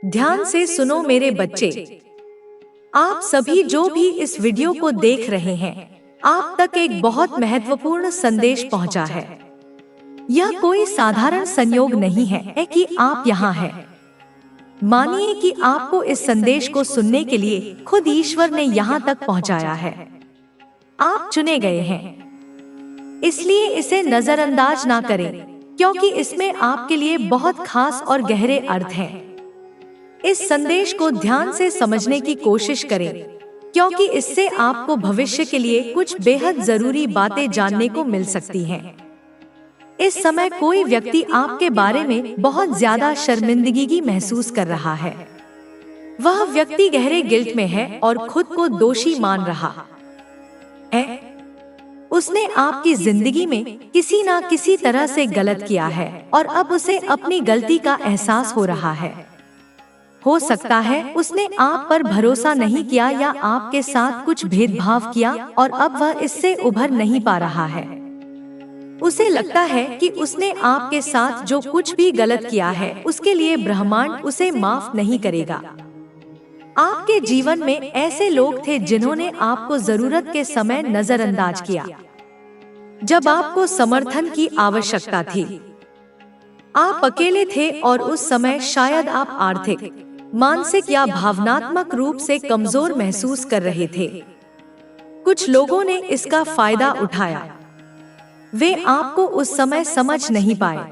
ध्यान से सुनो मेरे बच्चे। आप सभी जो भी इस वीडियो को देख रहे हैं, आप तक एक बहुत महत्वपूर्ण संदेश पहुंचा है। यह कोई साधारण संयोग नहीं है कि आप यहाँ हैं। मानिए कि आपको इस संदेश को सुनने के लिए खुद ईश्वर ने यहाँ तक पहुँचाया है। आप चुने गए हैं, इसलिए इसे नजरअंदाज ना करें, क्योंकि इसमें आपके लिए बहुत खास और गहरे अर्थ हैं। इस संदेश को ध्यान से समझने की कोशिश करें, क्योंकि इससे आपको भविष्य के लिए कुछ बेहद जरूरी बातें जानने को मिल सकती हैं। इस समय कोई व्यक्ति आपके बारे में बहुत ज्यादा शर्मिंदगी महसूस कर रहा है। वह व्यक्ति गहरे गिल्ट में है और खुद को दोषी मान रहा है। उसने आपकी जिंदगी में किसी ना किसी तरह से गलत किया है और अब उसे अपनी गलती का एहसास हो रहा है। हो सकता है उसने आप पर भरोसा नहीं किया या आपके साथ कुछ भेदभाव किया और अब वह इससे उभर नहीं पा रहा है। उसे लगता है कि उसने आपके साथ जो कुछ भी गलत किया है उसके लिए ब्रह्मांड उसे माफ नहीं करेगा। आपके जीवन में ऐसे लोग थे जिन्होंने आपको जरूरत के समय नजरअंदाज किया, जब आपको समर्थन की आवश्यकता थी। आप अकेले थे और उस समय शायद आप आर्थिक, मानसिक या भावनात्मक रूप से कमजोर महसूस कर रहे थे। कुछ लोगों ने इसका फायदा उठाया। वे आपको उस समय समझ नहीं पाए,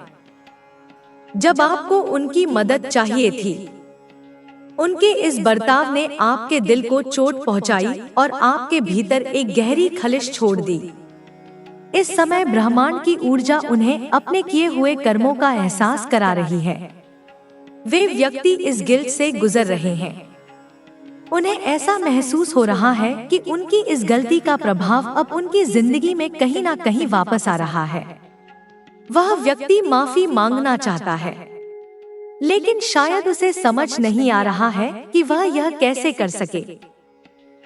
जब आपको उनकी मदद चाहिए थी। उनके इस बर्ताव ने आपके दिल को चोट पहुंचाई और आपके भीतर एक गहरी खलिश छोड़ दी। इस समय ब्रह्मांड की ऊर्जा उन्हें अपने किए हुए कर्मों का एहसास करा रही है। वे व्यक्ति इस गिल्ट से गुजर रहे हैं। उन्हें ऐसा महसूस हो रहा है कि उनकी इस गलती का प्रभाव अब उनकी जिंदगी में कहीं ना कहीं वापस आ रहा है। वह व्यक्ति माफी मांगना चाहता है, लेकिन शायद उसे समझ नहीं आ रहा है कि वह यह कैसे कर सके।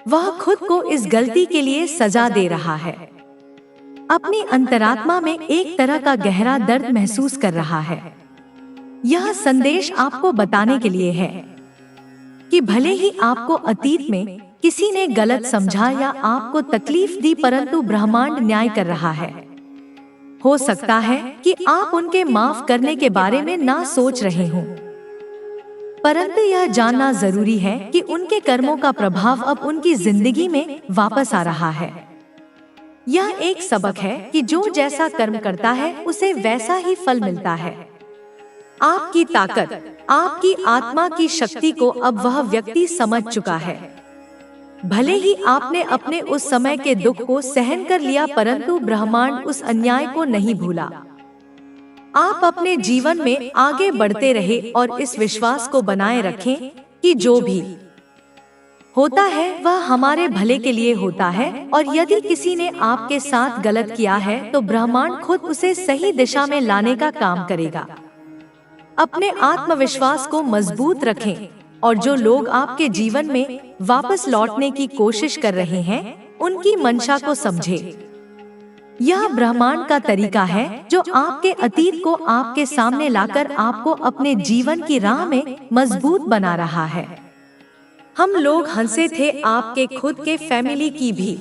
वह खुद को इस गलती के लिए सजा दे रहा है। अपनी अंतरात्मा में एक तरह का गहरा दर्द महसूस कर रहा है। यह संदेश आपको बताने के लिए है कि भले ही आपको अतीत में किसी ने गलत समझा या आपको तकलीफ दी, परंतु ब्रह्मांड न्याय कर रहा है। हो सकता है कि आप उनके माफ करने के बारे में ना सोच रहे हों, परंतु यह जानना जरूरी है कि उनके कर्मों का प्रभाव अब उनकी जिंदगी में वापस आ रहा है। यह एक सबक है कि जो जैसा कर्म करता है उसे वैसा ही फल मिलता है। आपकी ताकत, आपकी आत्मा की शक्ति को अब वह व्यक्ति समझ चुका है। भले ही आपने अपने उस समय के दुख को सहन कर लिया, परंतु ब्रह्मांड उस अन्याय को नहीं भूला। आप अपने जीवन में आगे बढ़ते रहे और इस विश्वास को बनाए रखें कि जो भी होता है वह हमारे भले के लिए होता है, और यदि किसी ने आपके साथ गलत किया है तो ब्रह्मांड खुद उसे सही दिशा में लाने का काम करेगा। अपने आत्मविश्वास को मजबूत रखें और जो लोग आपके जीवन में वापस लौटने की कोशिश कर रहे हैं उनकी मंशा को समझें। यह ब्रह्मांड का तरीका है जो आपके अतीत को आपके सामने लाकर आपको अपने जीवन की राह में मजबूत बना रहा है। हम लोग हंसे थे, आपके खुद के फैमिली की भी।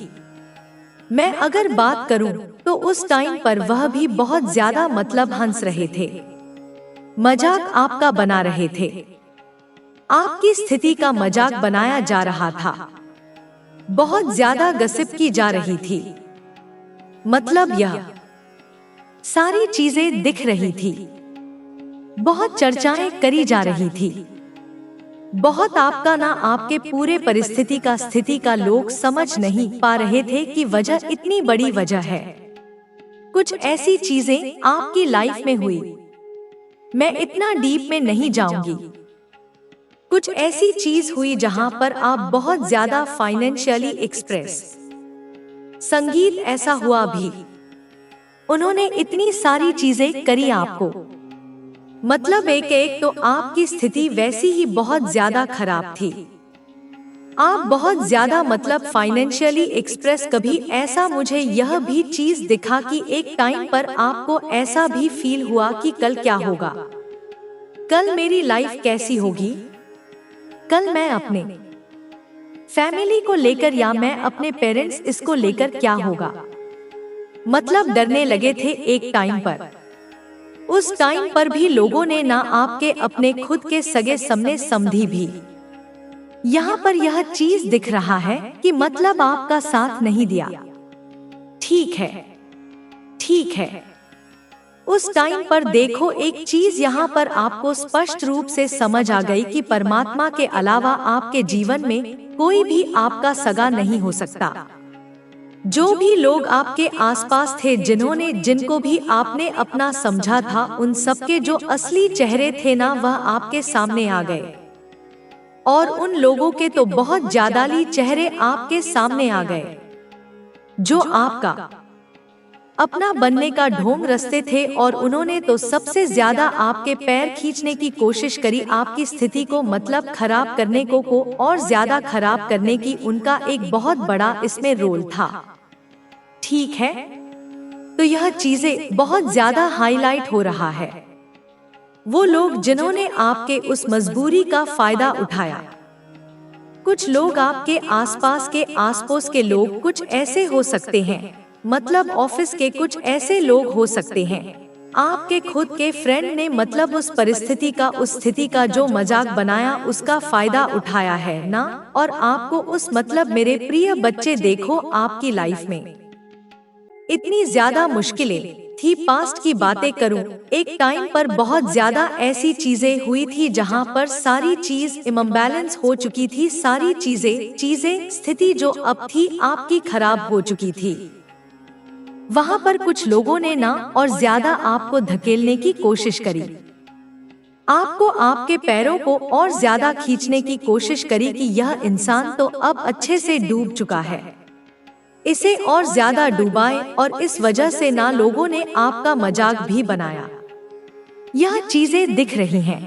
मैं अगर बात करूं तो उस टाइम पर वह भी बहुत ज्यादा हंस रहे थे, मजाक आपका बना रहे थे। आपकी स्थिति का मजाक बनाया जा रहा था, बहुत ज्यादा गसिप की जा रही थी। मतलब यह सारी चीजें दिख रही थी, बहुत चर्चाएं करी जा रही थी। बहुत आपका ना आपके पूरे परिस्थिति का स्थिति का लोग समझ नहीं पा रहे थे कि वजह इतनी बड़ी वजह है। कुछ ऐसी चीजें आपकी लाइफ में हुई, मैं इतना डीप में नहीं जाऊंगी। कुछ ऐसी चीज हुई जहां पर आप बहुत ज्यादा फाइनेंशियली एक्सप्रेस। संगीत ऐसा हुआ भी, उन्होंने इतनी सारी चीजें करी आपको। मतलब एक तो आपकी स्थिति वैसी ही बहुत ज्यादा खराब थी। आप बहुत ज्यादा फाइनेंशियली एक्सप्रेस। कभी ऐसा मुझे यह भी चीज दिखा कि एक टाइम पर आपको ऐसा भी फील हुआ कि कल क्या होगा, कल मेरी लाइफ कैसी होगी, कल मैं अपने फैमिली को लेकर या मैं अपने पेरेंट्स इसको लेकर क्या होगा। मतलब डरने लगे थे एक टाइम पर। उस टाइम पर भी लोगों ने ना आपके अपने खुद के सगे समने समधी भी। यहाँ पर यह चीज दिख रहा है कि मतलब आपका साथ नहीं दिया। ठीक है, ठीक है। उस टाइम पर देखो एक चीज यहाँ पर आपको स्पष्ट रूप से समझ आ गई कि परमात्मा के अलावा आपके जीवन में कोई भी आपका सगा नहीं हो सकता। जो भी लोग आपके आसपास थे, जिनको भी आपने अपना समझा था, उन सबके जो असली चेहरे थे ना, वह आपके सामने आ गए। और उन लोगों के तो बहुत ज्यादा चेहरे आपके सामने आ गए जो आपका अपना बनने का ढोंग रस्ते थे, और उन्होंने तो सबसे ज्यादा आपके पैर खींचने की कोशिश करी, आपकी स्थिति को मतलब खराब करने को और ज्यादा खराब करने की। उनका एक बहुत बड़ा इसमें रोल था। ठीक है, तो यह चीजें बहुत ज्यादा हाईलाइट हो रहा है। वो लोग जिन्होंने आपके उस मजबूरी का फायदा उठाया। कुछ लोग आपके आसपास के आसपास के लोग कुछ ऐसे हो सकते हैं, मतलब ऑफिस के कुछ ऐसे लोग हो सकते हैं, आपके खुद के फ्रेंड ने मतलब उस परिस्थिति का, उस स्थिति का जो मजाक बनाया, उसका फायदा उठाया है ना। और आपको उस मतलब मेरे प्रिय बच्चे, देखो आपकी लाइफ में इतनी ज्यादा मुश्किलें थी। पास्ट की बातें करूं, एक टाइम पर बहुत ज्यादा ऐसी चीजें हुई थी जहां पर सारी चीज इम्बैलेंस हो चुकी थी। सारी चीजें स्थिति जो अब थी आपकी खराब हो चुकी थी। वहां पर कुछ लोगों ने ना और ज्यादा आपको धकेलने की कोशिश करी, आपको आपके पैरों को और ज्यादा खींचने की कोशिश करी कि यह इंसान तो अब अच्छे से डूब चुका है, इसे और ज्यादा डुबाएं। और इस वजह से ना लोगों ने आपका मजाक भी बनाया। यह चीजें दिख रही हैं।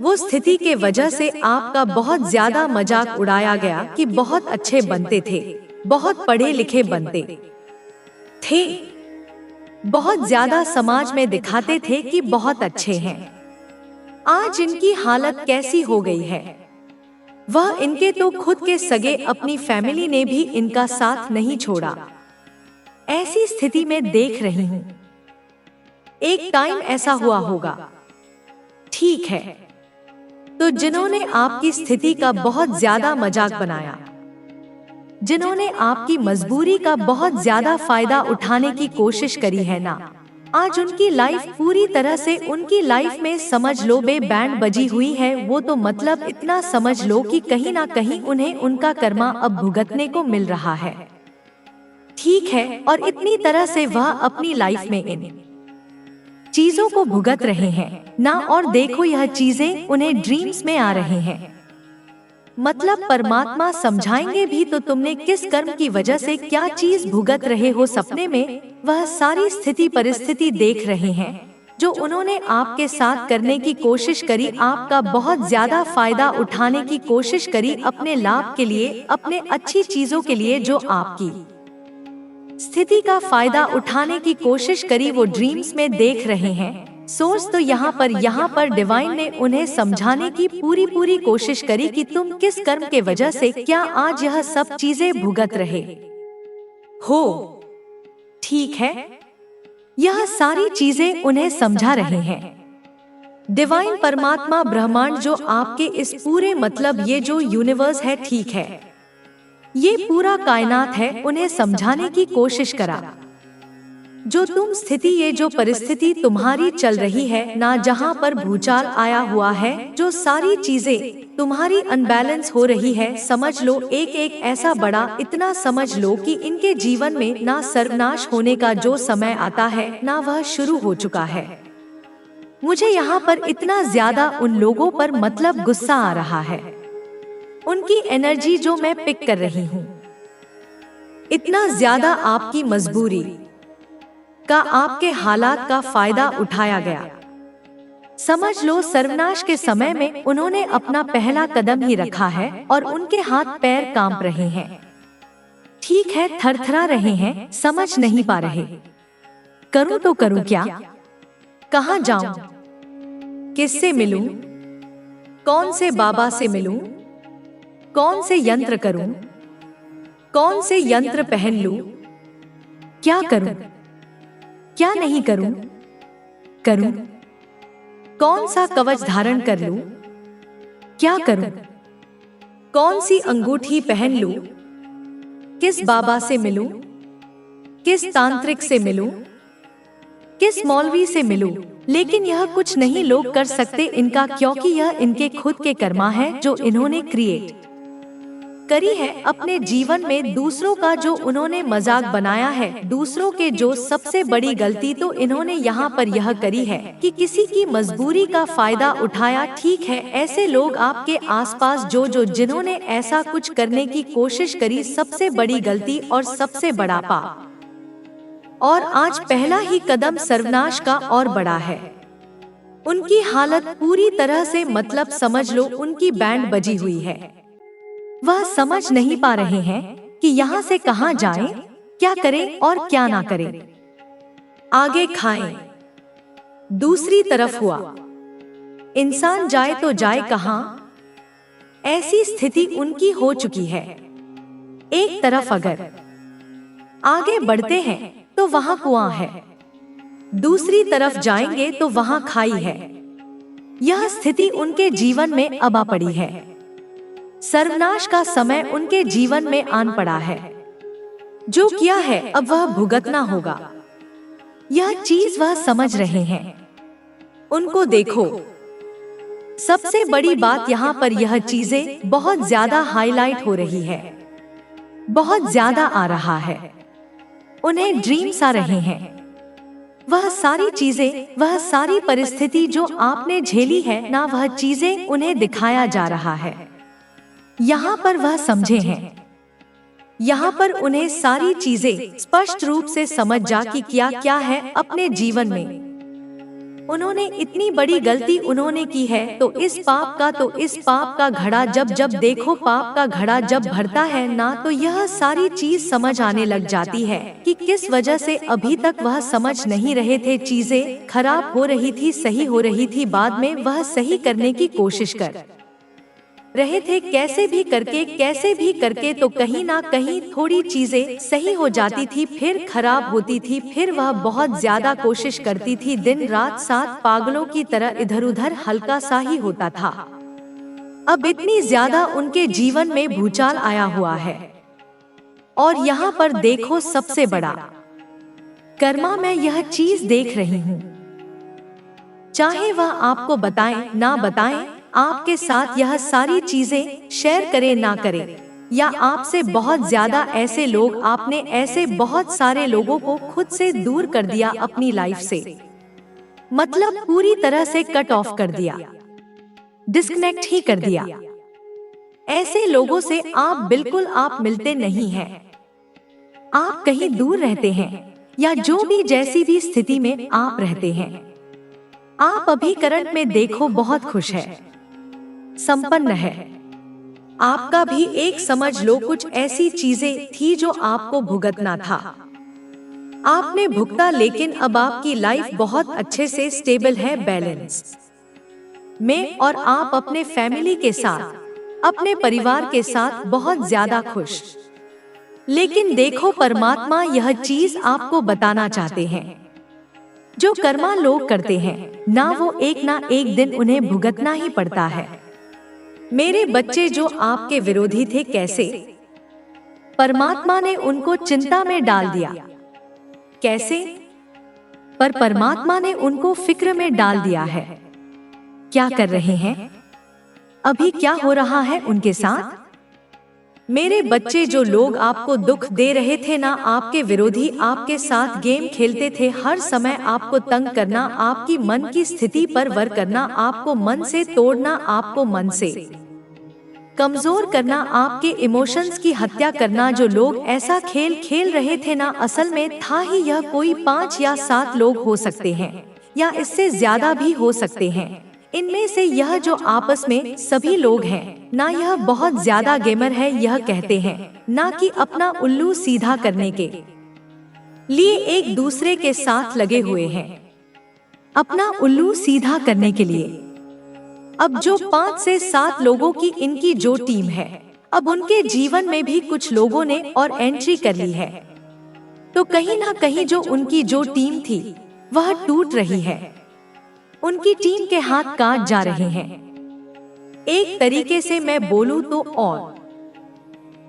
वो स्थिति के वजह से आपका बहुत ज्यादा मजाक उड़ाया गया कि बहुत अच्छे बनते थे, बहुत पढ़े लिखे बनते थे, बहुत ज्यादा समाज में दिखाते थे कि बहुत अच्छे हैं। आज इनकी हालत कैसी हो गई है। वह इनके तो खुद के सगे, अपनी फैमिली ने भी इनका साथ नहीं छोड़ा। ऐसी स्थिति में देख रही हूँ। एक टाइम ऐसा हुआ होगा। ठीक है, तो जिन्होंने आपकी स्थिति का बहुत ज्यादा मजाक बनाया, जिन्होंने आपकी मजबूरी का बहुत ज्यादा फायदा उठाने की कोशिश करी है ना, आज उनकी लाइफ पूरी तरह से, उनकी लाइफ में समझ लो बैंड बजी हुई है। वो तो मतलब इतना समझ लो कि कहीं ना कहीं उन्हें उनका कर्मा अब भुगतने को मिल रहा है। ठीक है, और इतनी तरह से वह अपनी लाइफ में इन चीजों को भुगत रहे हैं ना। और देखो यह चीजें उन्हें ड्रीम्स में आ रहे हैं। मतलब परमात्मा समझाएंगे भी तो तुमने किस कर्म की वजह से क्या चीज भुगत रहे हो। सपने में वह सारी स्थिति परिस्थिति देख रहे हैं जो उन्होंने आपके साथ करने की कोशिश करी, आपका बहुत ज्यादा फायदा उठाने की कोशिश करी, अपने लाभ के लिए, अपने अच्छी चीजों के लिए, जो आपकी स्थिति का फायदा उठाने की कोशिश करी, वो ड्रीम्स में देख रहे हैं। सोर्स तो यहाँ पर डिवाइन ने उन्हें समझाने की पूरी कोशिश करी कि तुम किस कर्म के वजह से क्या आज यह सब चीजें भुगत रहे हो। ठीक है, यह सारी चीजें उन्हें समझा रहे हैं। डिवाइन परमात्मा ब्रह्मांड जो आपके इस पूरे मतलब ये जो यूनिवर्स है, ठीक है, ये पूरा कायनात है, उन्हें समझाने की कोशिश करा। जो तुम स्थिति, ये जो परिस्थिति तुम्हारी चल रही है ना, जहाँ पर भूचाल आया हुआ है, जो सारी चीजें तुम्हारी अनबैलेंस हो रही है, समझ लो एक ऐसा बड़ा, इतना समझ लो कि इनके जीवन में ना सर्वनाश होने का जो समय आता है ना, वह शुरू हो चुका है। मुझे यहाँ पर इतना ज्यादा उन लोगों पर मतलब गुस्सा आ रहा है, उनकी एनर्जी जो मैं पिक कर रही हूँ। इतना ज्यादा आपकी मजबूरी का, आपके हालात का फायदा उठाया गया। समझ लो सर्वनाश के समय में उन्होंने अपना पहला कदम ही रखा है और उनके हाथ पैर कांप रहे हैं। ठीक है, थरथरा रहे हैं, समझ नहीं पा रहे, करूं तो करूं क्या, कहां जाऊं, किससे मिलूं, कौन से बाबा से मिलूं? कौन से यंत्र करूं? कौन से यंत्र पहन लूं? क्या करूं? क्या नहीं करूं? करूं? कौन सा कवच धारण कर लूं? क्या करूं? कौन सी अंगूठी पहन लूं? किस बाबा से मिलूं? किस तांत्रिक से मिलूं? किस मौलवी से मिलूं? लेकिन यह कुछ नहीं लोग कर सकते इनका, क्योंकि यह इनके खुद के कर्मा है जो इन्होंने क्रिएट करी है अपने जीवन में। दूसरों का जो उन्होंने मजाक बनाया है, दूसरों के जो सबसे बड़ी गलती तो इन्होंने यहाँ पर यह करी है कि किसी की मजबूरी का फायदा उठाया। ठीक है, ऐसे लोग आपके आसपास जो जिन्होंने ऐसा कुछ करने की कोशिश करी, सबसे बड़ी गलती और सबसे बड़ा पाप, और आज पहला ही कदम सर्वनाश का और बड़ा है। उनकी हालत पूरी तरह से, मतलब समझ लो उनकी बैंड बजी हुई है। वह समझ नहीं पा रहे हैं कि यहाँ से कहाँ जाएं, क्या करें और क्या ना करें, आगे खाएं। दूसरी तरफ हुआ, इंसान जाए तो जाए कहाँ, ऐसी स्थिति उनकी हो चुकी है। एक तरफ अगर आगे बढ़ते हैं तो वहां कुआं है, दूसरी तरफ जाएंगे तो वहां खाई है। यह स्थिति उनके जीवन में अब आ पड़ी है। सर्वनाश का समय उनके जीवन में आन पड़ा है। जो किया है अब वह भुगतना होगा। यह चीज वह समझ रहे हैं। उनको देखो, सबसे बड़ी बात यहाँ पर यह चीजें बहुत ज्यादा हाईलाइट हो रही है, बहुत ज्यादा आ रहा है। उन्हें ड्रीम्स आ रहे हैं। वह सारी चीजें, वह सारी परिस्थिति जो आपने झेली है ना, वह चीजें उन्हें दिखाया जा रहा है। यहाँ पर वह समझे हैं, यहाँ पर उन्हें सारी चीजें स्पष्ट रूप से समझ जा कि क्या क्या है अपने जीवन में। उन्होंने इतनी बड़ी गलती उन्होंने की है, तो इस पाप का घड़ा जब देखो, पाप का घड़ा जब भरता है ना, तो यह सारी चीज समझ आने लग जाती है कि किस वजह से अभी तक वह समझ नहीं रहे थे। चीजें खराब हो रही थी, सही हो रही थी, बाद में वह सही करने की कोशिश कर रहे थे, कैसे भी करके तो कहीं ना कहीं थोड़ी चीजें सही हो जाती थी, फिर खराब होती थी, फिर वह बहुत ज्यादा कोशिश करती थी, दिन रात 7 पागलों की तरह इधर उधर हल्का सा ही होता था। अब इतनी ज्यादा उनके जीवन में भूचाल आया हुआ है। और यहाँ पर देखो, सबसे बड़ा कर्मा मैं यह चीज देख रही हूँ, चाहे वह आपको बताएं ना बताएं, आपके साथ यह सारी चीजें शेयर करे ना करे, या आपसे बहुत ज्यादा ऐसे लोग, आपने ऐसे बहुत सारे लोगों को खुद से दूर कर दिया अपनी लाइफ से, मतलब पूरी तरह से कट ऑफ कर दिया, डिस्कनेक्ट ही कर दिया। ऐसे लोगों से आप बिल्कुल आप मिलते नहीं हैं, आप कहीं दूर रहते हैं, या जो भी जैसी भी स्थिति में आप रहते हैं। आप अभी करंट में देखो बहुत खुश है, संपन्न है। आपका भी एक समझ लो कुछ ऐसी चीजें थी जो आपको भुगतना था, आपने भुगता, लेकिन अब आपकी लाइफ बहुत अच्छे से स्टेबल है, बैलेंस में, और आप अपने फैमिली के साथ, अपने परिवार के साथ बहुत ज्यादा खुश। लेकिन देखो, परमात्मा यह चीज आपको बताना चाहते हैं, जो कर्मा लोग करते हैं ना, वो एक ना एक दिन उन्हें भुगतना ही पड़ता है। मेरे बच्चे जो आपके विरोधी थे, कैसे परमात्मा ने उनको चिंता में डाल दिया, कैसे, पर परमात्मा ने उनको फिक्र में डाल दिया है। क्या कर रहे हैं अभी, क्या हो रहा है उनके साथ? मेरे बच्चे जो लोग आपको दुख दे रहे थे ना, आपके विरोधी आपके साथ गेम खेलते थे, हर समय आपको तंग करना, आपकी मन की स्थिति पर वर करना, आपको मन से तोड़ना, आपको मन से कमजोर करना, आपके इमोशंस की हत्या करना। जो लोग ऐसा खेल खेल रहे थे ना, असल में था ही यह कोई 5 या 7 लोग हो सकते हैं, या इससे ज्यादा भी हो सकते हैं। इनमें से यह जो आपस में सभी लोग हैं ना, यह बहुत ज्यादा गेमर है, यह कहते हैं ना कि अपना उल्लू सीधा करने के लिए एक दूसरे के साथ लगे हुए हैं, अपना उल्लू सीधा करने के लिए। अब जो 5 से 7 लोगों की इनकी जो टीम है, अब उनके जीवन में भी कुछ लोगों ने और एंट्री कर ली है। तो कहीं ना कहीं जो उनकी जो टीम थी वह टूट रही है। उनकी टीम के हाथ काट जा रहे हैं। एक तरीके से मैं बोलूं तो, और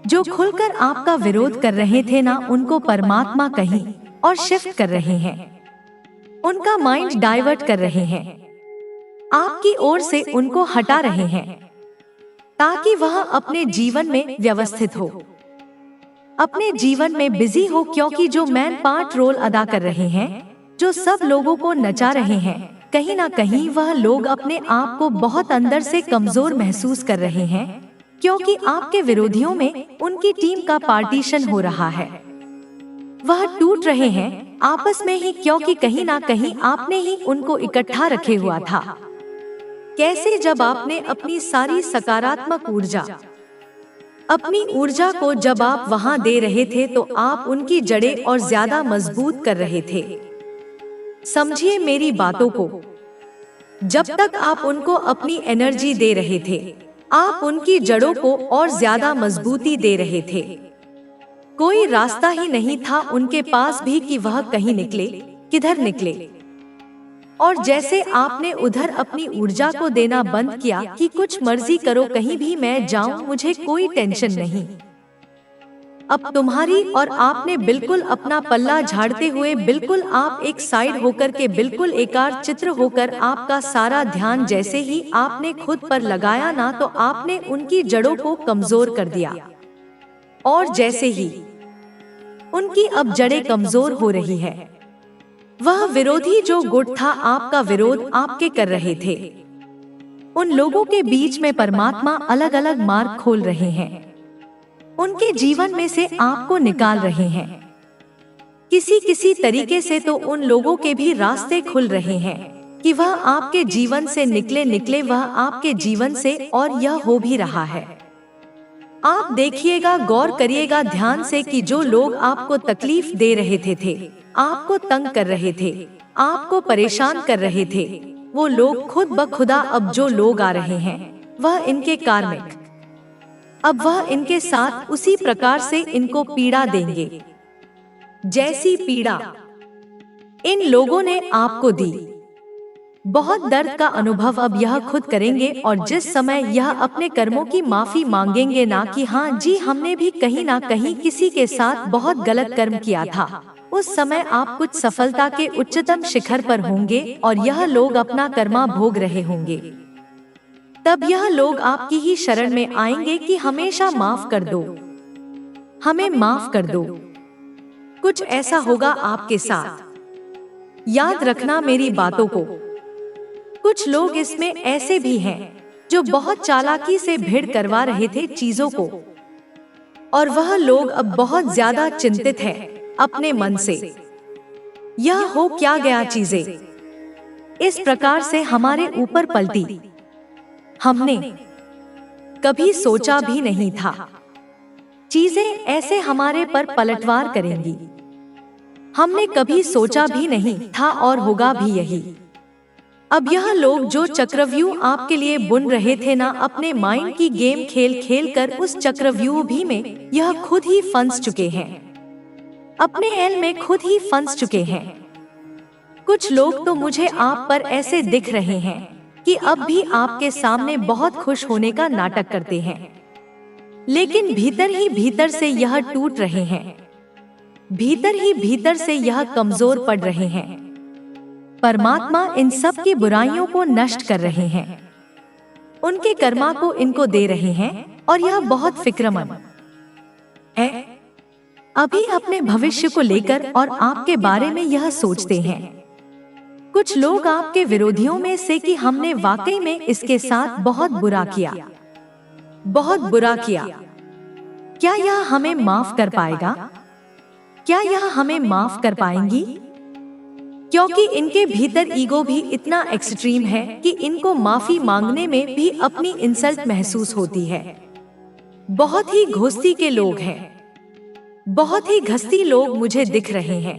जो खुलकर आपका विरोध कर रहे थे ना, उनको परमात्मा कहीं और शिफ्ट कर रहे हैं। उनका माइंड डाइवर्ट कर रहे हैं, आपकी ओर से उनको हटा रहे हैं, ताकि वह अपने जीवन में व्यवस्थित हो, अपने जीवन में बिजी हो। क्योंकि जो मैन पार्ट रोल अदा कर रहे हैं, जो सब लोगों को नचा रहे हैं, कहीं ना कहीं वह लोग अपने आप को बहुत अंदर से कमजोर महसूस कर रहे हैं, क्योंकि आपके विरोधियों में उनकी टीम का पार्टीशन हो रहा है। वह टूट रहे हैं आपस में ही, क्योंकि कहीं ना कहीं आपने ही उनको इकट्ठा रखे हुआ था। कैसे जब आपने अपनी सारी सकारात्मक ऊर्जा, अपनी ऊर्जा को जब आप वहां दे रहे थे, तो आप उनकी जड़ें और ज्यादा मजबूत कर रहे थे। समझिए मेरी बातों को। जब तक आप उनको अपनी एनर्जी दे रहे थे, आप उनकी जड़ों को और ज्यादा मजबूती दे रहे थे। कोई रास्ता ही नहीं था उनके पास भी कि वह कहीं निकले, किधर निकले। और जैसे आपने उधर अपनी ऊर्जा को देना बंद किया कि कुछ मर्जी करो, कहीं भी मैं जाऊं, मुझे कोई टेंशन नहीं। अब तुम्हारी और आपने बिल्कुल अपना पल्ला झाड़ते हुए, बिल्कुल आप एक साइड होकर के, बिल्कुल एकार चित्र होकर, आपका सारा ध्यान जैसे ही आपने खुद पर लगाया ना, तो आपने उनकी जड़ों को कमजोर कर दिया। और जैसे ही उनकी अब जड़ें कमजोर हो रही है, वह विरोधी जो गुट था, आपका विरोध आपके कर रहे थे, उन लोगों के बीच में परमात्मा अलग अलग मार्ग खोल रहे हैं। उनके जीवन में से आपको निकाल रहे हैं। किसी किसी तरीके से तो उन लोगों के भी रास्ते खुल रहे हैं कि वह आपके जीवन से निकले, वह आपके जीवन से, और यह हो भी रहा है। आप देखिएगा, गौर करिएगा ध्यान से कि जो लोग आपको तकलीफ दे रहे थे, आपको तंग कर रहे थे, आपको परेशान कर रहे थे, वो लोग खुद ब खुदा अब जो लोग आ रहे हैं, वह इनके कार्मिक, अब वह इनके साथ उसी प्रकार से इनको पीड़ा देंगे, जैसी पीड़ा इन लोगों ने आपको दी। बहुत दर्द का अनुभव अब यह खुद करेंगे, और जिस समय यह अपने कर्मों की माफी मांगेंगे ना, कि हाँ जी, हमने भी कहीं ना कहीं किसी के साथ बहुत गलत कर्म किया था, उस समय आप कुछ सफलता के उच्चतम शिखर पर होंगे, और यह लोग अपना कर्मा भोग रहे होंगे। तब यह लोग आपकी ही शरण में आएंगे कि हमेशा माफ कर दो, हमें माफ कर दो। कुछ ऐसा होगा आपके साथ। याद रखना मेरी बातों को। कुछ लोग इसमें ऐसे भी हैं जो बहुत चालाकी से भिड़ करवा रहे थे चीजों को, और वह लोग अब बहुत ज्यादा चिंतित हैं अपने मन से, यह हो क्या गया, चीजें इस प्रकार से हमारे ऊपर पलटी, हमने कभी सोचा भी नहीं था चीजें ऐसे हमारे पर पलटवार करेंगी। हमने कभी सोचा भी नहीं था, और होगा भी यही। अब यह लोग जो चक्रव्यूह आपके लिए बुन रहे थे ना, अपने माइंड की गेम खेल खेल कर उस चक्रव्यूह भी में यह खुद ही फंस चुके हैं, अपने एल में खुद ही फंस चुके हैं। कुछ लोग तो मुझे आप पर ऐसे दिख रहे हैं कि अब भी आपके सामने बहुत खुश होने का नाटक करते हैं, लेकिन भीतर ही भीतर से यह टूट रहे हैं, भीतर ही भीतर से यह कमजोर पड़ रहे हैं। परमात्मा इन सब की बुराइयों को नष्ट कर रहे हैं, उनके कर्मा को इनको दे रहे हैं, और यह बहुत फिक्रमंद है। अभी अपने भविष्य को लेकर और आपके बारे में यह सोचते हैं कुछ लोग आपके विरोधियों में से कि हमने वाकई में इसके साथ बहुत बुरा किया, बहुत बुरा किया। क्या यह हमें माफ कर पाएगा? क्या यह हमें माफ कर पाएंगी? क्योंकि इनके भीतर ईगो भी इतना एक्सट्रीम है कि इनको माफी मांगने में भी अपनी इंसल्ट महसूस होती है। बहुत ही घोस्ती के लोग हैं, बहुत ही घस्ती लोग मुझे दिख रहे हैं।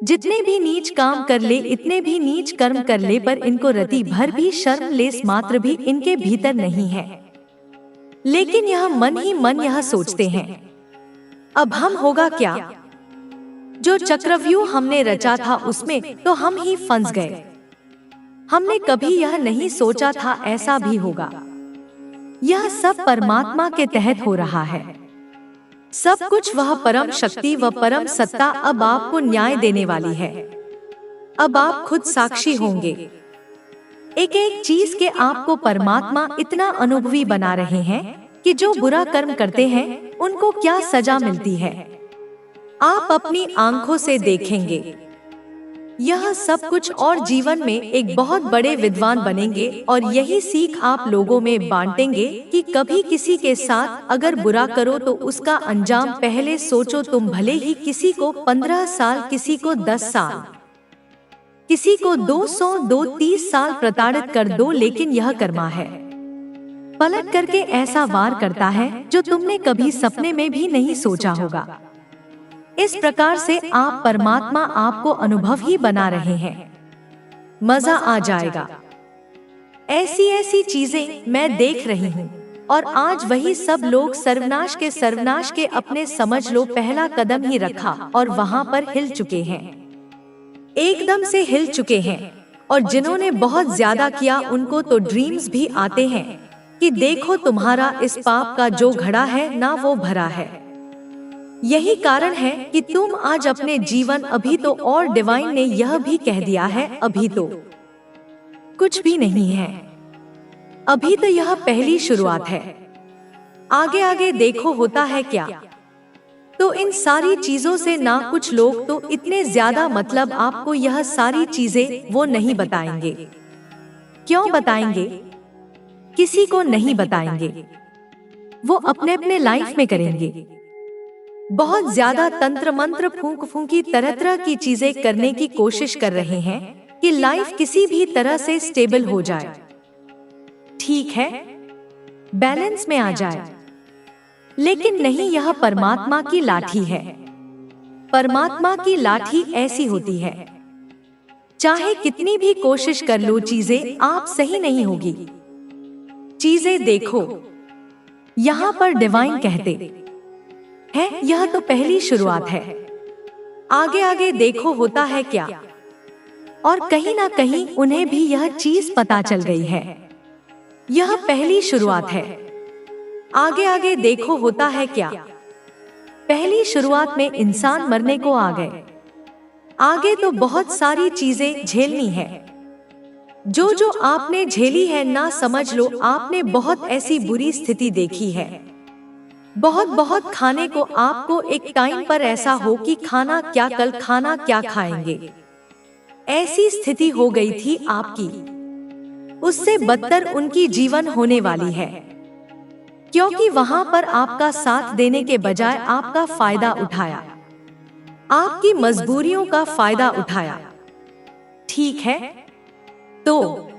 जितने भी नीच काम कर ले, इतने भी नीच कर्म कर ले, पर इनको रति भर भी शर्म लेस मात्र भी इनके भीतर नहीं है। लेकिन यह मन ही मन यह सोचते हैं, अब हम होगा क्या? जो चक्रव्यूह हमने रचा था उसमें तो हम ही फंस गए। हमने कभी यह नहीं सोचा था ऐसा भी होगा। यह सब परमात्मा के तहत हो रहा है। सब कुछ वह परम शक्ति व परम सत्ता अब आपको न्याय देने वाली है। अब आप खुद साक्षी होंगे। एक एक चीज के आपको परमात्मा इतना अनुभवी बना रहे हैं कि जो बुरा कर्म करते हैं उनको क्या सजा मिलती है, आप अपनी आंखों से देखेंगे। यह सब कुछ और जीवन में एक बहुत बड़े विद्वान बनेंगे और यही सीख आप लोगों में बांटेंगे कि कभी किसी के साथ अगर बुरा करो तो उसका अंजाम पहले सोचो। तुम भले ही किसी को 15 साल, किसी को 10 साल, किसी को 230 साल प्रताड़ित कर दो, लेकिन यह कर्मा है, पलट करके ऐसा वार करता है जो तुमने कभी सपने में भी नहीं सोचा होगा। इस प्रकार से आप परमात्मा आपको अनुभव ही बना रहे हैं। मजा आ जाएगा। ऐसी ऐसी चीजें मैं देख रही हूँ और आज वही सब लोग सर्वनाश के अपने समझ लो पहला कदम ही रखा और वहाँ पर हिल चुके हैं, एकदम से हिल चुके हैं। और जिन्होंने बहुत ज्यादा किया उनको तो ड्रीम्स भी आते हैं कि देखो तुम्हारा इस पाप का जो घड़ा है ना वो भरा है। यही कारण है कि तुम आज अपने जीवन, अभी तो और डिवाइन ने यह भी कह दिया है अभी तो कुछ भी नहीं है, अभी तो यह पहली शुरुआत है, आगे आगे देखो होता है क्या। तो इन सारी चीजों से ना कुछ लोग तो इतने ज्यादा मतलब आपको यह सारी चीजें वो नहीं बताएंगे। क्यों बताएंगे? किसी को नहीं बताएंगे, वो अपने अपने लाइफ में करेंगे। बहुत ज्यादा तंत्र मंत्र फूंक फूंकी तरह तरह की चीजें करने की कोशिश कर रहे हैं कि लाइफ किसी भी तरह से स्टेबल हो जाए, ठीक है, बैलेंस में आ जाए। लेकिन नहीं, यह परमात्मा की लाठी है। परमात्मा की लाठी ऐसी होती है, चाहे कितनी भी कोशिश कर लो चीजें आप सही नहीं होगी। चीजें देखो, यहाँ पर डिवाइन कहते है यह तो पहली शुरुआत है, आगे आगे देखो होता है क्या। और कहीं ना कहीं उन्हें भी यह चीज पता चल गई है, यह पहली शुरुआत है, आगे आगे देखो होता है क्या। पहली शुरुआत में इंसान मरने को आ गए, आगे तो बहुत सारी चीजें झेलनी है। जो जो आपने झेली है ना, समझ लो आपने बहुत ऐसी बुरी स्थिति देखी है, बहुत बहुत खाने को आपको एक टाइम पर ऐसा हो कि खाना क्या, कल खाना क्या खाएंगे, ऐसी स्थिति हो गई थी आपकी। उससे बदतर उनकी जीवन होने वाली है, क्योंकि वहां पर आपका साथ देने के बजाय आपका फायदा उठाया, आपकी मजबूरियों का फायदा उठाया, ठीक है। तो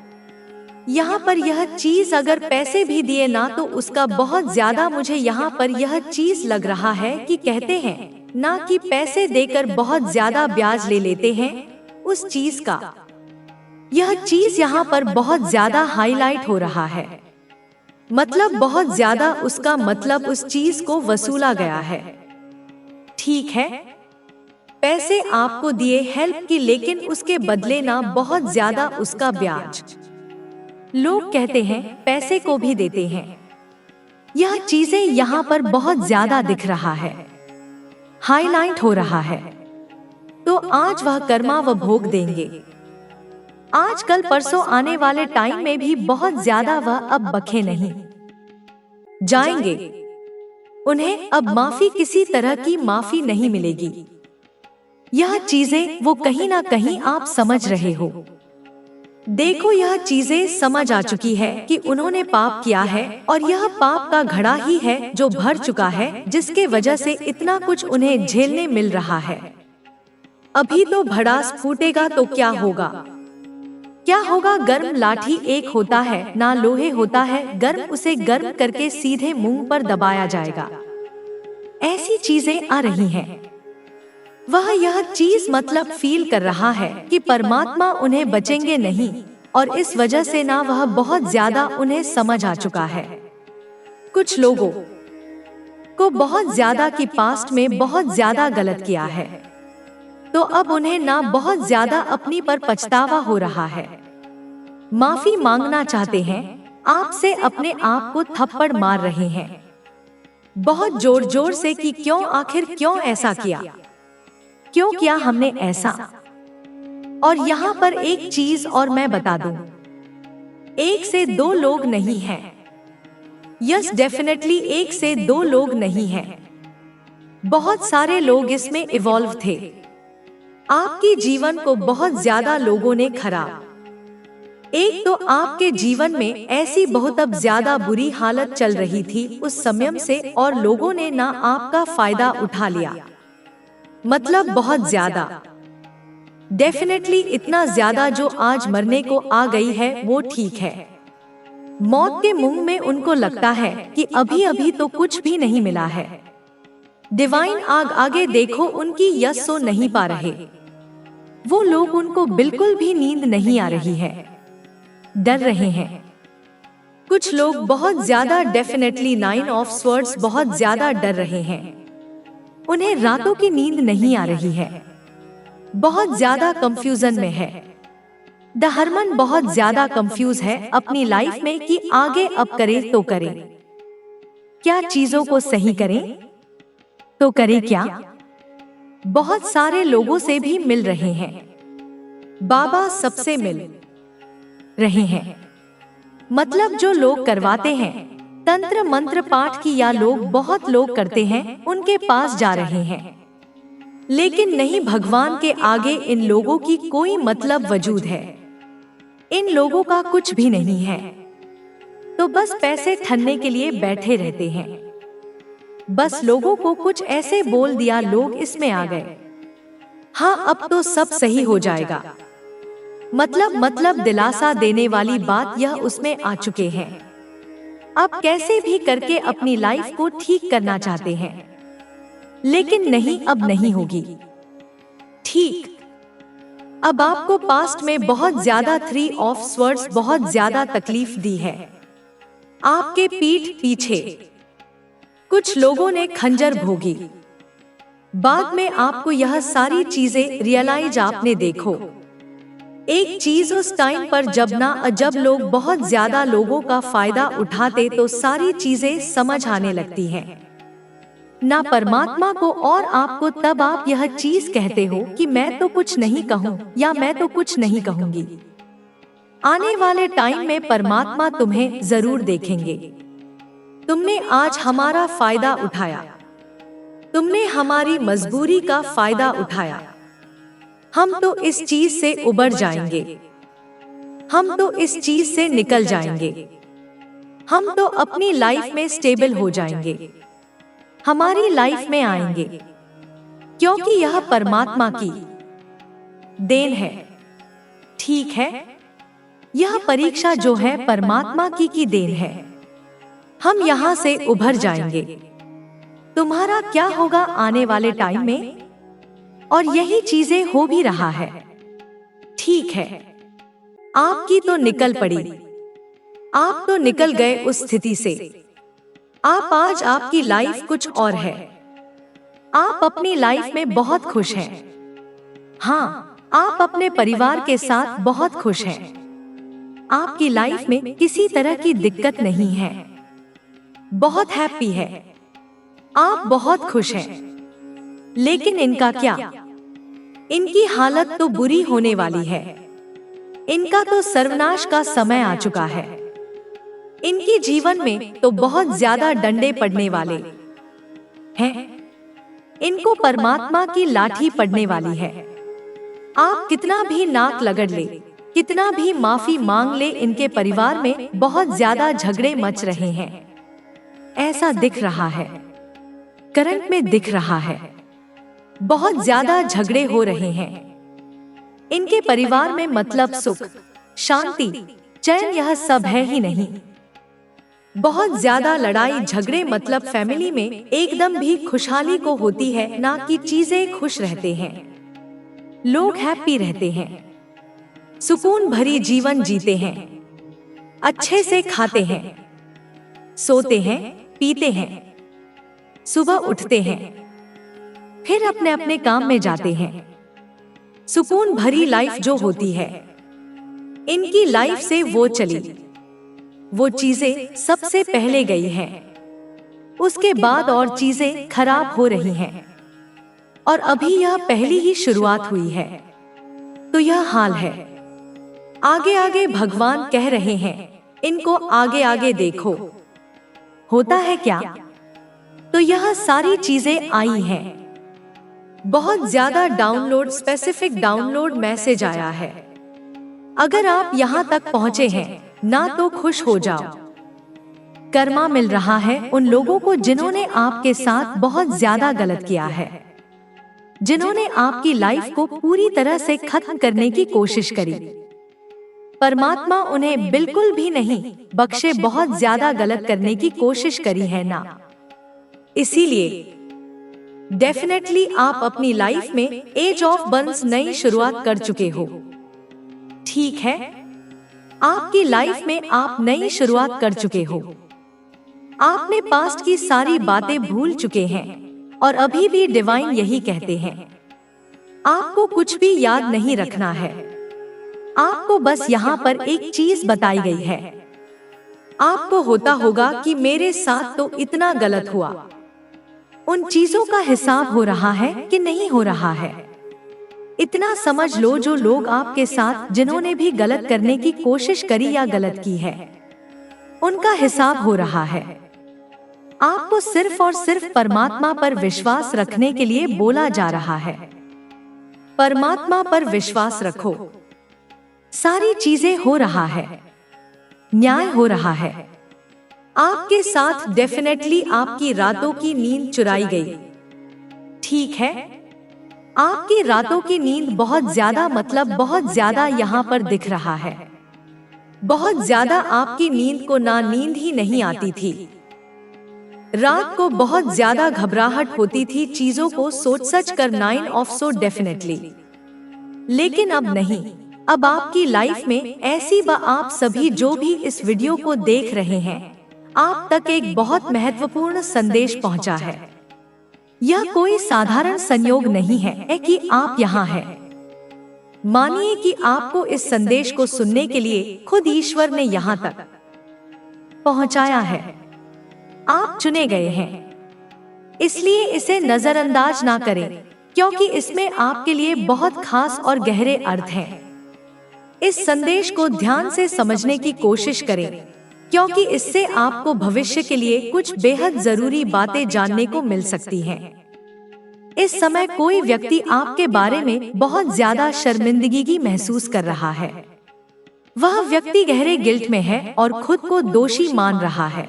यहाँ पर यह चीज अगर पैसे भी दिए ना तो उसका बहुत ज्यादा, मुझे यहाँ पर यह चीज लग रहा है कि कहते हैं ना कि पैसे देकर बहुत ज्यादा ब्याज ले लेते हैं उस चीज का। यह चीज यहाँ पर बहुत ज्यादा हाईलाइट हो रहा है, मतलब बहुत ज्यादा उसका मतलब उस चीज को वसूला गया है, ठीक है। पैसे आपको दिए हेल्प की, लेकिन उसके बदले ना बहुत ज्यादा उसका ब्याज। लोग कहते हैं पैसे को भी देते हैं, यह चीजें यहाँ पर बहुत ज्यादा दिख रहा है, हाईलाइट हो रहा है। तो आज वह कर्मा व भोग देंगे, आज कल परसों आने वाले टाइम में भी बहुत ज्यादा वह अब बखे नहीं जाएंगे। उन्हें अब माफी, किसी तरह की माफी नहीं मिलेगी। यह चीजें वो कहीं ना कहीं आप समझ रहे हो। देखो यह चीजें समझ आ चुकी है कि उन्होंने पाप किया है और यह पाप का घड़ा ही है जो भर चुका है, जिसके वजह से इतना कुछ उन्हें झेलने मिल रहा है। अभी तो भड़ास फूटेगा तो क्या होगा, क्या होगा। गर्म लाठी एक होता है ना लोहे होता है, गर्म उसे गर्म करके सीधे मुंह पर दबाया जाएगा। ऐसी चीजें आ रही हैं। वह यह चीज मतलब फील कर रहा है कि परमात्मा उन्हें बचेंगे नहीं, और इस वजह से ना वह बहुत ज्यादा उन्हें समझ आ चुका है। कुछ लोगों को बहुत ज्यादा की पास्ट में बहुत ज्यादा गलत किया है, तो अब उन्हें ना बहुत ज्यादा अपनी पर पछतावा हो रहा है, माफी मांगना चाहते हैं, आपसे अपने आप को थप्पड़ मार रहे हैं बहुत जोर जोर से कि क्यों, आखिर क्यों ऐसा किया, क्यों किया हमने ऐसा। और यहाँ पर एक चीज और मैं बता दूं, एक से दो लोग नहीं हैं। यस डेफिनेटली एक से दो लोग नहीं हैं, बहुत सारे लोग इसमें इवॉल्व थे। आपके जीवन को बहुत ज्यादा लोगों ने खराब, एक तो आपके जीवन में ऐसी बहुत अब ज्यादा बुरी हालत चल रही थी उस समय से, और लोगों ने ना आपका फायदा उठा लिया, मतलब बहुत ज्यादा, डेफिनेटली इतना ज्यादा जो आज मरने को आ गई है वो ठीक है। मौत के मुंह में उनको लगता है कि अभी अभी तो कुछ भी नहीं मिला है। डिवाइन आगे देखो उनकी यस सो नहीं पा रहे वो लोग, उनको बिल्कुल भी नींद नहीं आ रही है, डर रहे हैं। कुछ लोग बहुत ज्यादा, डेफिनेटली 9 ऑफ स्वर्ड्स, बहुत ज्यादा डर रहे हैं, उन्हें रातों की नींद नहीं आ रही है, बहुत ज्यादा कंफ्यूजन में है। द हरमन बहुत ज्यादा कंफ्यूज है अपनी लाइफ में कि आगे अब करें तो करें क्या, चीजों को सही करें तो करें क्या। बहुत सारे लोगों से भी मिल रहे हैं, बाबा सबसे मिल रहे हैं, मतलब जो लोग करवाते हैं तंत्र मंत्र पाठ की, या लोग बहुत लोग करते हैं उनके पास जा रहे हैं, लेकिन नहीं, भगवान के आगे इन लोगों की कोई मतलब वजूद है, इन लोगों का कुछ भी नहीं है, तो बस पैसे ठन्ने के लिए बैठे रहते हैं। बस लोगों को कुछ ऐसे बोल दिया, लोग इसमें आ गए, हाँ अब तो सब सही हो जाएगा, मतलब दिलासा देने वाली बात, यह उसमें आ चुके हैं। अब कैसे भी करके अपनी लाइफ को ठीक करना चाहते हैं, लेकिन नहीं, अब नहीं होगी ठीक। अब आपको पास्ट में बहुत ज्यादा 3 ऑफ स्वर्ड्स बहुत ज्यादा तकलीफ दी है, आपके पीठ पीछे कुछ लोगों ने खंजर भोगी, बाद में आपको यह सारी चीजें रियलाइज आपने देखो। एक चीज उस टाइम पर जब लोग बहुत ज्यादा लोगों का फायदा उठाते तो सारी चीजें समझ आने लगती हैं ना परमात्मा को, और आपको तब आप यह चीज कहते हो कि मैं तो कुछ नहीं कहूँ या मैं तो कुछ नहीं कहूंगी। आने वाले टाइम में परमात्मा तुम्हें जरूर देखेंगे। तुमने आज हमारा फायदा उठाया, तुमने हमारी मजबूरी का फायदा उठाया, हम तो इस चीज से उबर जाएंगे, हम तो इस चीज से निकल जाएंगे, हम तो अपनी लाइफ में स्टेबल हो जाएंगे, हमारी लाइफ में आएंगे, क्योंकि यह परमात्मा की देन है। ठीक है, यह परीक्षा जो है परमात्मा की देन है, हम यहाँ से उभर जाएंगे। तुम्हारा क्या होगा आने वाले टाइम में, और यही चीजें हो भी रहा है। ठीक है, आपकी तो निकल पड़ी, आप तो निकल गए उस स्थिति से। आप आज, आपकी लाइफ कुछ और है, आप अपनी लाइफ में बहुत खुश हैं। हाँ, आप अपने परिवार के साथ बहुत खुश हैं, आपकी लाइफ में किसी तरह की दिक्कत नहीं है, बहुत हैप्पी है, आप बहुत खुश हैं। लेकिन इनका क्या, इनकी हालत तो बुरी होने वाली है, इनका तो सर्वनाश का समय आ चुका है, इनके जीवन में तो बहुत ज्यादा डंडे पड़ने वाले हैं, इनको परमात्मा की लाठी पड़ने वाली है। आप कितना भी नाक लगड़ ले, कितना भी माफी मांग ले, इनके परिवार में बहुत ज्यादा झगड़े मच रहे हैं, ऐसा दिख रहा है, करंट में दिख रहा है, बहुत ज्यादा झगड़े हो रहे हैं इनके परिवार में, मतलब सुख शांति चैन यह सब है ही नहीं। बहुत ज्यादा लड़ाई झगड़े मतलब फैमिली में एकदम भी खुशहाली को होती है ना कि चीजें खुश रहते हैं, लोग हैप्पी रहते हैं, सुकून भरी जीवन जीते हैं, अच्छे से खाते हैं, सोते हैं, पीते हैं, सुबह उठते हैं, फिर अपने अपने काम में जाते हैं। सुकून भरी लाइफ जो होती है, इनकी लाइफ से वो चली, वो चीजें सबसे पहले गई हैं, उसके बाद और चीजें खराब हो रही हैं, और अभी यह पहली ही शुरुआत हुई है। तो यह हाल है। आगे आगे भगवान कह रहे हैं, इनको आगे आगे देखो। होता है क्या? तो यह सारी चीजें आई हैं। बहुत ज्यादा डाउनलोड, स्पेसिफिक डाउनलोड मैसेज आया है। अगर आप यहाँ तक पहुँचे हैं ना तो खुश हो जाओ। कर्मा मिल रहा है उन लोगों को जिन्होंने आपके साथ बहुत ज्यादा गलत किया है, जिन्होंने आपकी लाइफ को पूरी तरह से खत्म करने की कोशिश करी। परमात्मा उन्हें बिल्कुल भी नहीं बख्शे, बहुत ज्यादा गलत करने की कोशिश करी है ना। इसीलिए डेफिनेटली आप अपनी लाइफ में एज ऑफ बंस नई शुरुआत कर चुके हो। ठीक है, आपकी लाइफ में आप नई शुरुआत कर चुके हो। आपने पास्ट की सारी बातें भूल चुके हैं और अभी भी डिवाइन यही कहते हैं, आपको कुछ भी याद नहीं रखना है। आपको बस यहाँ पर एक चीज बताई गई है। आपको होता होगा कि मेरे साथ तो इतना गलत हुआ। उन चीजों का हिसाब हो रहा है कि नहीं हो रहा है? इतना समझ लो, जो लोग आपके साथ जिन्होंने भी गलत करने की कोशिश करी या गलत की है, उनका हिसाब हो रहा है। आपको सिर्फ और सिर्फ परमात्मा पर विश्वास रखने के लिए बोला जा रहा है। परमात्मा पर विश्वास रखो। सारी चीजें हो रहा है, न्याय हो रहा है। आपके साथ डेफिनेटली आपकी रातों की नींद चुराई गई। ठीक है, आपकी रातों की नींद बहुत ज्यादा, मतलब बहुत ज्यादा यहाँ पर दिख रहा है। बहुत ज्यादा आपकी नींद को ना नींद ही नहीं आती थी। रात को बहुत ज्यादा घबराहट होती थी चीजों को सोच सच कर 9 ऑफ सो डेफिनेटली। लेकिन अब नहीं, अब आपकी लाइफ में ऐसी आप सभी जो भी इस वीडियो को देख रहे हैं, आप तक एक बहुत महत्वपूर्ण संदेश पहुंचा है। यह कोई साधारण संयोग नहीं है कि आप यहाँ हैं। मानिए कि आपको इस संदेश को सुनने के लिए खुद ईश्वर ने यहाँ तक पहुँचाया है। आप चुने गए हैं, इसलिए इसे नजरअंदाज ना करें, क्योंकि इसमें आपके लिए बहुत खास और गहरे अर्थ हैं। इस संदेश को ध्यान से समझने की कोशिश करें, क्योंकि इससे आपको भविष्य के लिए कुछ बेहद जरूरी बातें जानने को मिल सकती हैं। इस समय कोई व्यक्ति आपके बारे में बहुत ज्यादा शर्मिंदगी महसूस कर रहा है। वह व्यक्ति गहरे गिल्ट में है और खुद को दोषी मान रहा है।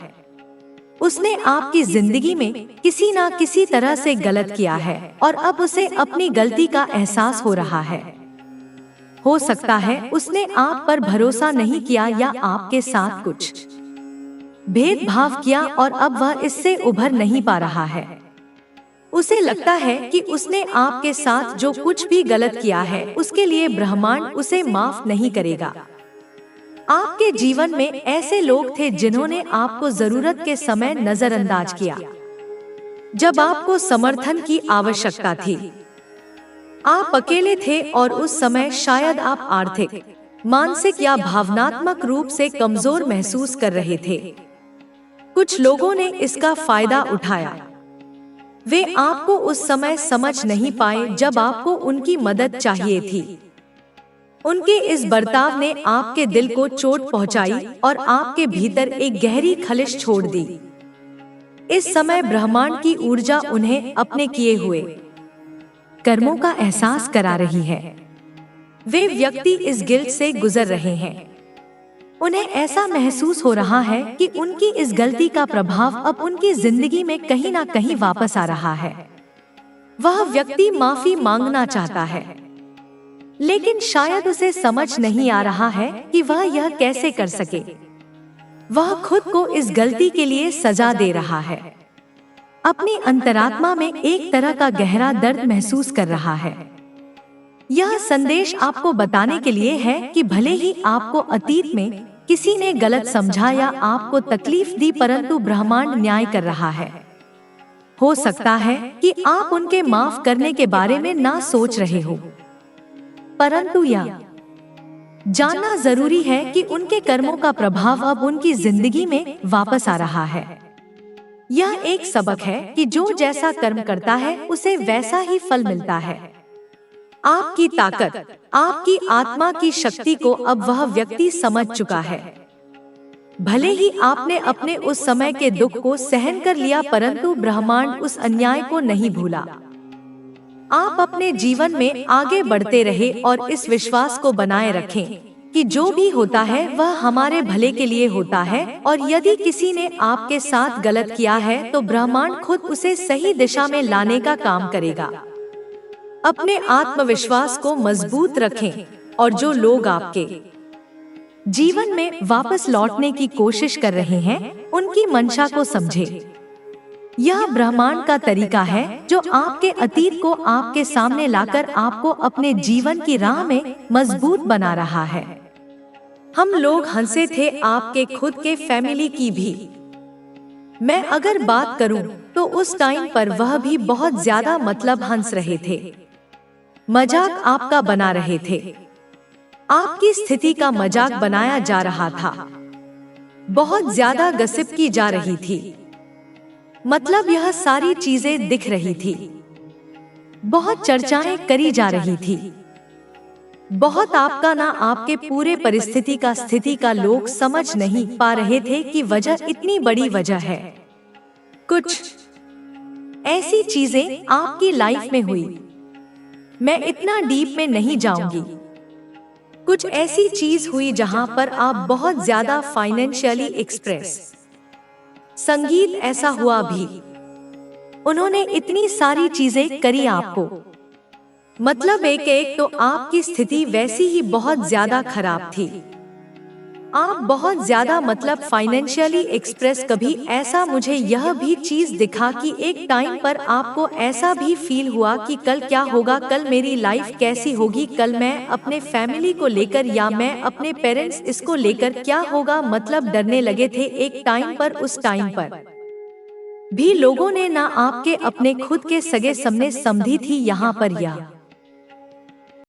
उसने आपकी जिंदगी में किसी ना किसी तरह से गलत किया है और अब उसे अपनी गलती का एहसास हो रहा है। हो सकता है उसने आप पर भरोसा नहीं किया या आपके साथ कुछ भेदभाव किया और अब वह इससे उभर नहीं पा रहा है। उसे लगता है कि उसने आपके साथ जो कुछ भी गलत किया है उसके लिए ब्रह्मांड उसे माफ नहीं करेगा। आपके जीवन में ऐसे लोग थे जिन्होंने आपको जरूरत के समय नजरअंदाज किया, जब आपको समर्थन की आवश्यकता थी। आप अकेले थे और उस समय शायद आप आर्थिक, मानसिक या भावनात्मक रूप से कमजोर महसूस कर रहे थे। कुछ लोगों ने इसका फायदा उठाया। वे आपको उस समय समझ नहीं पाए जब आपको उनकी मदद चाहिए थी। उनके इस बर्ताव ने आपके दिल को चोट पहुंचाई और आपके भीतर एक गहरी खलिश छोड़ दी। इस समय ब्रह्मांड की ऊर्जा उन्हें अपने किए हुए कर्मों का एहसास करा रही है। वे व्यक्ति इस गिल्ट से गुजर रहे हैं। उन्हें ऐसा महसूस हो रहा है कि उनकी इस गलती का प्रभाव अब उनकी जिंदगी में कहीं ना कहीं वापस आ रहा है। वह व्यक्ति माफी मांगना चाहता है, लेकिन शायद उसे समझ नहीं आ रहा है कि वह यह कैसे कर सके। वह खुद को इस गलती के लिए सजा दे रहा है। अपनी अंतरात्मा में एक तरह का गहरा दर्द महसूस कर रहा है। यह संदेश आपको बताने के लिए है कि भले ही आपको अतीत में किसी ने गलत समझा या आपको तकलीफ दी, परंतु ब्रह्मांड न्याय कर रहा है। हो सकता है कि आप उनके माफ करने के बारे में ना सोच रहे हो, परंतु यह जानना जरूरी है कि उनके कर्मों का प्रभाव अब उनकी जिंदगी में वापस आ रहा है। यह एक सबक है कि जो जैसा कर्म करता है उसे वैसा ही फल मिलता है। आपकी ताकत, आपकी आत्मा की शक्ति को अब वह व्यक्ति समझ चुका है। भले ही आपने अपने उस समय के दुख को सहन कर लिया, परंतु ब्रह्मांड उस अन्याय को नहीं भूला। आप अपने जीवन में आगे बढ़ते रहे और इस विश्वास को बनाए रखें कि जो भी होता है वह हमारे भले के लिए होता है, और यदि किसी ने आपके साथ गलत किया है तो ब्रह्मांड खुद उसे सही दिशा में लाने का काम करेगा। अपने आत्मविश्वास को मजबूत रखें और जो लोग आपके जीवन में वापस लौटने की कोशिश कर रहे हैं उनकी मंशा को समझें। यह ब्रह्मांड का तरीका है जो आपके अतीत को आपके सामने लाकर आपको अपने जीवन की राह में मजबूत बना रहा है। हम लोग हंसे थे आपके खुद के फैमिली की भी। मैं अगर बात करूं तो उस टाइम पर वह भी बहुत ज्यादा मतलब हंस रहे थे, मजाक आपका बना रहे थे, आपकी स्थिति का मजाक बनाया जा रहा था, बहुत ज्यादा गसिप की जा रही थी। मतलब यह सारी चीजें दिख रही थी, बहुत चर्चाएं करी जा रही थी, बहुत आपका ना आपके पूरे परिस्थिति का स्थिति का लोग समझ नहीं पा रहे थे कि वजह इतनी बड़ी वजह है। कुछ ऐसी चीजें आपकी लाइफ में हुई, मैं इतना डीप में नहीं जाऊंगी। कुछ ऐसी चीज हुई जहां पर आप बहुत ज्यादा फाइनेंशियली एक्सप्रेस, संगीत ऐसा हुआ भी, उन्होंने इतनी सारी चीजें करी आपको। मतलब एक तो आपकी स्थिति वैसी ही बहुत ज्यादा खराब थी, आप बहुत ज्यादा मतलब फाइनेंशियली एक्सप्रेस। कभी ऐसा मुझे यह भी चीज दिखा कि एक टाइम पर आपको ऐसा भी फील हुआ कि कल क्या होगा, कल मेरी लाइफ कैसी होगी, कल मैं अपने फैमिली को लेकर या मैं अपने पेरेंट्स इसको लेकर क्या होगा। मतलब डरने लगे थे एक टाइम पर। उस टाइम पर भी लोगों ने ना आपके अपने खुद के सगे सामने समझी थी। यहाँ पर यह